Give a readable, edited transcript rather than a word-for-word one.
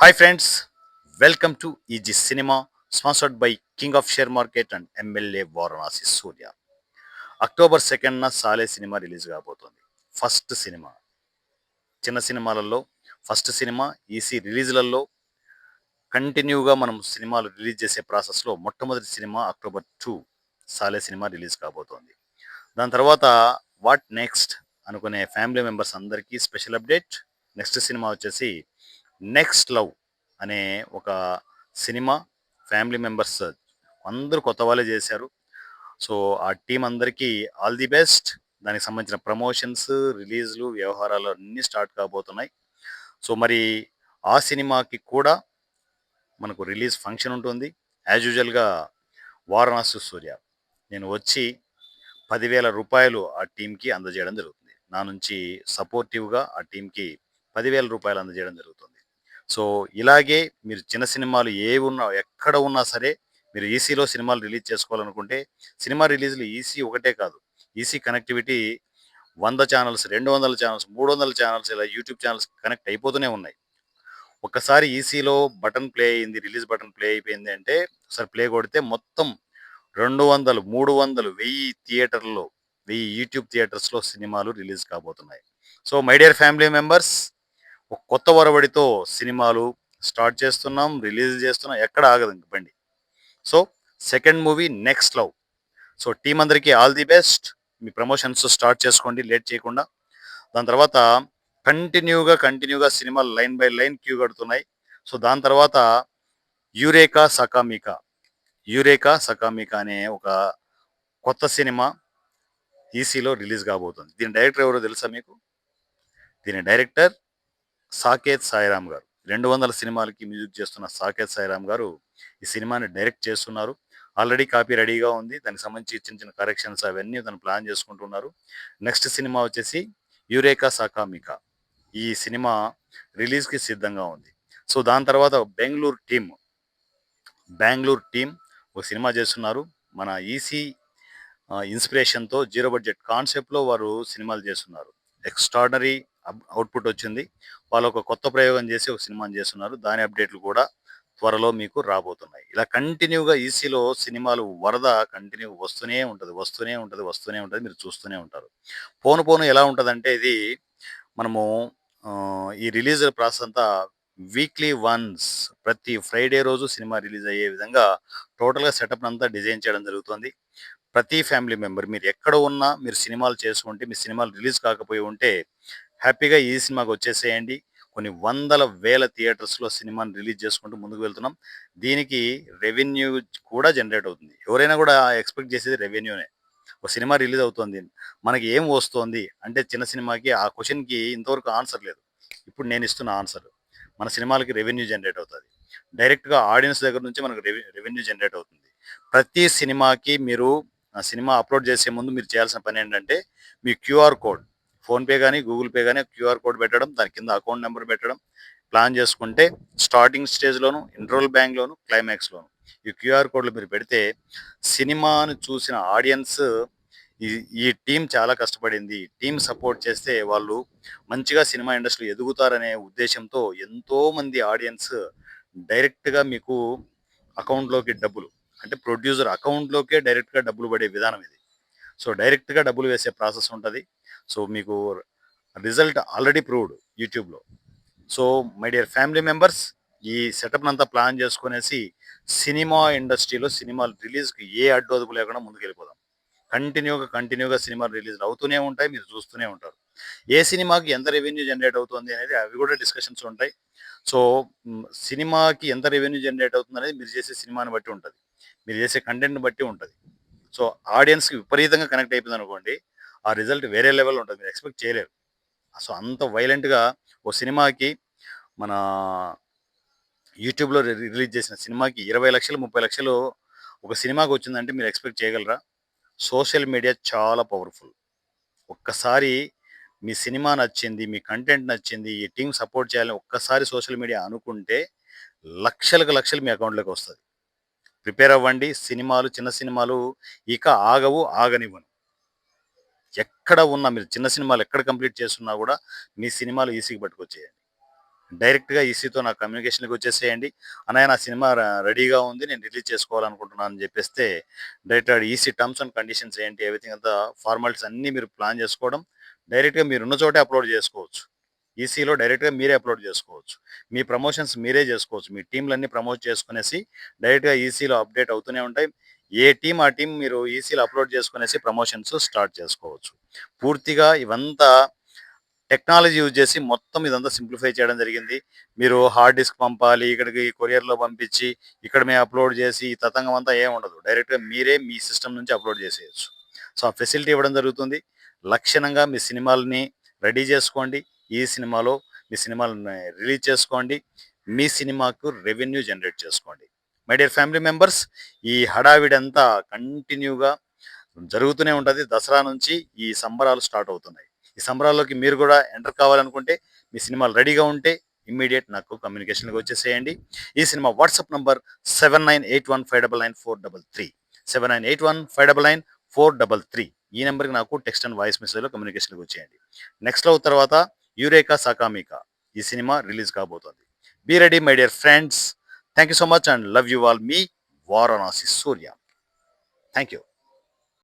Hi friends, welcome to EG Cinema, sponsored by King of Share Market and MLA Varanasi Surya. October 2న సాలే cinema release కాబోతోంది. First cinema, చిన్న సినిమాలలో first cinema. EC రిలీజ్లలో కంటిన్యూగా మనం సినిమాలు రిలీజ్ చేసే ప్రాసెస్లో మొట్టమొదటి సినిమా అక్టోబర్ 2 సాలే సినిమా రిలీజ్ కాబోతోంది. దాని తర్వాత వాట్ నెక్స్ట్ అనుకునే ఫ్యామిలీ మెంబర్స్ అందరికీ స్పెషల్ అప్డేట్. నెక్స్ట్ సినిమా వచ్చేసి నెక్స్ట్ లవ్ అనే ఒక సినిమా. ఫ్యామిలీ మెంబర్స్ అందరూ కొత్త వాళ్ళే చేశారు. సో ఆ టీం అందరికీ ఆల్ ది బెస్ట్. దానికి సంబంధించిన ప్రమోషన్స్, రిలీజ్లు, వ్యవహారాలు అన్నీ స్టార్ట్ కాబోతున్నాయి. సో మరి ఆ సినిమాకి కూడా మనకు రిలీజ్ ఫంక్షన్ ఉంటుంది. యాజ్ యూజువల్గా వారణాసి సూర్య నేను వచ్చి రూ. 10,000 ఆ టీంకి అందజేయడం జరుగుతుంది. నా నుంచి సపోర్టివ్గా ఆ టీంకి రూ. 10,000 అందజేయడం జరుగుతుంది. సో ఇలాగే మీరు చిన్న సినిమాలు ఏ ఉన్నా ఎక్కడ ఉన్నా సరే మీరు ఈసీలో సినిమాలు రిలీజ్ చేసుకోవాలనుకుంటే సినిమా రిలీజ్లు ఈసీ ఒకటే కాదు, EC connectivity 100 channels, 200 channels, 300 channels, ఇలా యూట్యూబ్ ఛానల్స్ కనెక్ట్ అయిపోతూనే ఉన్నాయి. ఒక్కసారి ఈసీలో బటన్ ప్లే అయింది, రిలీజ్ బటన్ ప్లే అయిపోయింది అంటే ఒకసారి ప్లే కొడితే మొత్తం 200, 300, 1000 థియేటర్లో, 1000 యూట్యూబ్ థియేటర్స్లో సినిమాలు రిలీజ్ కాబోతున్నాయి. So my dear family members, ఒక కొత్త ఒరవడితో సినిమాలు స్టార్ట్ చేస్తున్నాం, రిలీజ్ చేస్తున్నాం, ఎక్కడ ఆగదు ఇంక బండి. So second movie next love. So team అందరికీ ఆల్ ది బెస్ట్. మీ ప్రమోషన్స్ స్టార్ట్ చేసుకోండి లేట్ చేయకుండా. దాని తర్వాత కంటిన్యూగా సినిమాలు లైన్ బై లైన్ క్యూ కడుతున్నాయి. సో దాని తర్వాత యూరేకా సకామికా యూరేకా సకామికా అనే ఒక కొత్త సినిమా ఈసీలో రిలీజ్ కాబోతుంది. దీని డైరెక్టర్ ఎవరో తెలుసా మీకు? దీని డైరెక్టర్ సాకేత్ సాయిరామ్ గారు. 200 సినిమాలకి మ్యూజిక్ చేస్తున్న సాకేత్ సాయిరామ్ గారు ఈ సినిమాని డైరెక్ట్ చేస్తున్నారు. ఆల్రెడీ కాపీ రెడీగా ఉంది. దానికి సంబంధించి చిన్న చిన్న కరెక్షన్స్ అవన్నీ తను ప్లాన్ చేసుకుంటున్నారు. నెక్స్ట్ సినిమా వచ్చేసి యురేకా సకామికా. ఈ సినిమా రిలీజ్కి సిద్ధంగా ఉంది. సో దాని తర్వాత బెంగళూరు టీం ఒక సినిమా చేస్తున్నారు. మన ఈసీ ఇన్స్పిరేషన్తో జీరో బడ్జెట్ కాన్సెప్ట్లో వారు సినిమాలు చేస్తున్నారు. ఎక్స్ట్రాడనరీ అవుట్పుట్ వచ్చింది. వాళ్ళు ఒక కొత్త ప్రయోగం చేసి ఒక సినిమాని చేస్తున్నారు. దాని అప్డేట్లు కూడా త్వరలో మీకు రాబోతున్నాయి. ఇలా కంటిన్యూగా ఈసీలో సినిమాలు వరద కంటిన్యూ వస్తూనే ఉంటుంది. మీరు చూస్తూనే ఉంటారు. పోను ఎలా ఉంటుందంటే ఇది మనము ఈ రిలీజ్ ప్రాసెస్ అంతా వీక్లీ వన్స్, ప్రతి ఫ్రైడే రోజు సినిమా రిలీజ్ అయ్యే విధంగా టోటల్గా సెటప్ అంతా డిజైన్ చేయడం జరుగుతుంది. ప్రతి ఫ్యామిలీ మెంబర్ మీరు ఎక్కడ ఉన్నా మీరు సినిమాలు చేసుకుంటే, మీ సినిమాలు రిలీజ్ కాకపోయి ఉంటే హ్యాపీగా ఈ సినిమాకి వచ్చేసేయండి. కొన్ని వందల వేల థియేటర్స్లో సినిమాని రిలీజ్ చేసుకుంటూ ముందుకు వెళ్తున్నాం. దీనికి రెవెన్యూ కూడా జనరేట్ అవుతుంది. ఎవరైనా కూడా ఎక్స్పెక్ట్ చేసేది రెవెన్యూనే. ఒక సినిమా రిలీజ్ అవుతుంది, మనకి ఏం వస్తుంది అంటే చిన్న సినిమాకి ఆ క్వశ్చన్కి ఇంతవరకు ఆన్సర్ లేదు. ఇప్పుడు నేను ఇస్తున్న ఆన్సర్, మన సినిమాలకి రెవెన్యూ జనరేట్ అవుతుంది. డైరెక్ట్గా ఆడియన్స్ దగ్గర నుంచి మనకు రెవెన్యూ జనరేట్ అవుతుంది. ప్రతి సినిమాకి మీరు ఆ సినిమా అప్లోడ్ చేసే ముందు మీరు చేయాల్సిన పని ఏంటంటే మీ క్యూఆర్ కోడ్, ఫోన్పే కానీ గూగుల్ పే కానీ క్యూఆర్ కోడ్ పెట్టడం, దాని కింద అకౌంట్ నెంబర్ పెట్టడం ప్లాన్ చేసుకుంటే స్టార్టింగ్ స్టేజ్లోను, ఇంటర్వల్ బ్యాంక్లోను, క్లైమాక్స్లోను ఈ క్యూఆర్ కోడ్లు మీరు పెడితే సినిమాను చూసిన ఆడియన్స్ ఈ ఈ టీం చాలా కష్టపడింది, టీం సపోర్ట్ చేస్తే వాళ్ళు మంచిగా సినిమా ఇండస్ట్రీ ఎదుగుతారనే ఉద్దేశంతో ఎంతోమంది ఆడియన్స్ డైరెక్ట్గా మీకు అకౌంట్లోకి డబ్బులు, అంటే ప్రొడ్యూసర్ అకౌంట్లోకే డైరెక్ట్గా డబ్బులు పడే విధానం ఇది. సో డైరెక్ట్గా డబ్బులు వేసే ప్రాసెస్ ఉంటుంది. సో మీకు రిజల్ట్ ఆల్రెడీ ప్రూవ్డ్ యూట్యూబ్లో. So my dear family members, ఈ సెటప్ అంతా ప్లాన్ చేసుకునేసి సినిమా ఇండస్ట్రీలో సినిమాలు రిలీజ్కి ఏ అడ్డు అదుపు లేకుండా ముందుకెళ్ళిపోదాం. కంటిన్యూగా సినిమాలు రిలీజ్ అవుతూనే ఉంటాయి, మీరు చూస్తూనే ఉంటారు. ఏ సినిమాకి ఎంత రెవెన్యూ జనరేట్ అవుతుంది అనేది అవి కూడా డిస్కషన్స్ ఉంటాయి. సో సినిమాకి ఎంత రెవెన్యూ జనరేట్ అవుతుంది అనేది మీరు చేసే సినిమాని బట్టి ఉంటుంది, మీరు చేసే కంటెంట్ని బట్టి ఉంటుంది. సో ఆడియన్స్కి విపరీతంగా కనెక్ట్ అయిపోయింది అనుకోండి, ఆ రిజల్ట్ వేరే లెవెల్ ఉంటుంది, మీరు ఎక్స్పెక్ట్ చేయలేరు. సో అంత వైలెంట్గా ఓ సినిమాకి మన యూట్యూబ్లో రిలీజ్ చేసిన సినిమాకి 20 లక్షలు, 30 లక్షలు ఒక సినిమాకి వచ్చిందంటే మీరు ఎక్స్పెక్ట్ చేయగలరా? సోషల్ మీడియా చాలా పవర్ఫుల్. ఒక్కసారి మీ సినిమా నచ్చింది, మీ కంటెంట్ నచ్చింది, ఈ టీం సపోర్ట్ చేయాలని ఒక్కసారి సోషల్ మీడియా అనుకుంటే లక్షలకు లక్షలు మీ అకౌంట్లోకి వస్తుంది. ప్రిపేర్ అవ్వండి. సినిమాలు, చిన్న సినిమాలు ఇక ఆగనివ్వను. ఎక్కడ ఉన్నా మీరు చిన్న సినిమాలు ఎక్కడ కంప్లీట్ చేస్తున్నా కూడా మీ సినిమాలు ఈసీకి పట్టుకొచ్చేయండి. డైరెక్ట్గా ఈసీతో నా కమ్యూనికేషన్కి వచ్చేసేయండి. అన్నయ్య నా సినిమా రెడీగా ఉంది, నేను రిలీజ్ చేసుకోవాలనుకుంటున్నాను అని చెప్పేస్తే డైరెక్ట్గా ఈసీ టర్మ్స్ అండ్ కండిషన్స్ ఏంటి, ఎవ్రీథింగ్ అంతా ఫార్మాలిటీస్ అన్నీ మీరు ప్లాన్ చేసుకోవడం, డైరెక్ట్గా మీరు ఉన్న చోటే అప్లోడ్ చేసుకోవచ్చు. ఈసీలో డైరెక్ట్గా మీరే అప్లోడ్ చేసుకోవచ్చు. మీ ప్రమోషన్స్ మీరే చేసుకోవచ్చు. మీ టీంలన్నీ ప్రమోట్ చేసుకునేసి డైరెక్ట్గా ఈసీలో అప్డేట్ అవుతూనే ఉంటాయి. ఏ టీం ఆ టీం మీరు ఈసీలో అప్లోడ్ చేసుకునేసి ప్రమోషన్స్ స్టార్ట్ చేసుకోవచ్చు. పూర్తిగా ఇవంతా టెక్నాలజీ యూజ్ చేసి మొత్తం ఇదంతా సింప్లిఫై చేయడం జరిగింది. మీరు హార్డ్ డిస్క్ పంపాలి, ఇక్కడికి కొరియర్‌లో పంపించి, ఇక్కడ మేము అప్లోడ్ చేసి, ఈ తతంగం అంతా ఏమి ఉండదు. డైరెక్ట్‌గా మీరే మీ సిస్టమ్ నుంచి అప్లోడ్ చేసేయొచ్చు. సో, ఆ ఫెసిలిటీ ఇవ్వడం జరుగుతుంది. లక్షణంగా మీ సినిమాలని రెడీ చేసుకోండి. ఈ సినిమాలో మీ సినిమాలని రిలీజ్ చేసుకోండి. మీ సినిమాకు రెవెన్యూ జనరేట్ చేసుకోండి. మై డియర్ ఫ్యామిలీ మెంబర్స్, ఈ హడావిడంతా కంటిన్యూగా జరుగుతూనే ఉంటది. దసరా నుంచి ఈ సంబరాలు స్టార్ట్ అవుతున్నాయి. ఈ సంబరాల్లోకి మీరు కూడా ఎంటర్ కావాలనుకుంటే, మీ సినిమాలు రెడీగా ఉంటే ఇమ్మీడియేట్ నాకు కమ్యూనికేషన్‌కి వచ్చేసేయండి. ఈ సినిమా వాట్సాప్ నంబర్ 7981599433 7981599433 ఈ నెంబర్‌కి నాకు టెక్స్ట్ అండ్ వాయిస్ మెసేజ్‌లో కమ్యూనికేషన్‌కి వచ్చేయండి. నెక్స్ట్ లవ్ తర్వాత యురేకా సాకామికా ఈ సినిమా రిలీజ్ కాబోతోంది. Be ready my dear friends. Thank you so much and love you all. మీ వారణాసి సూర్య. Thank you.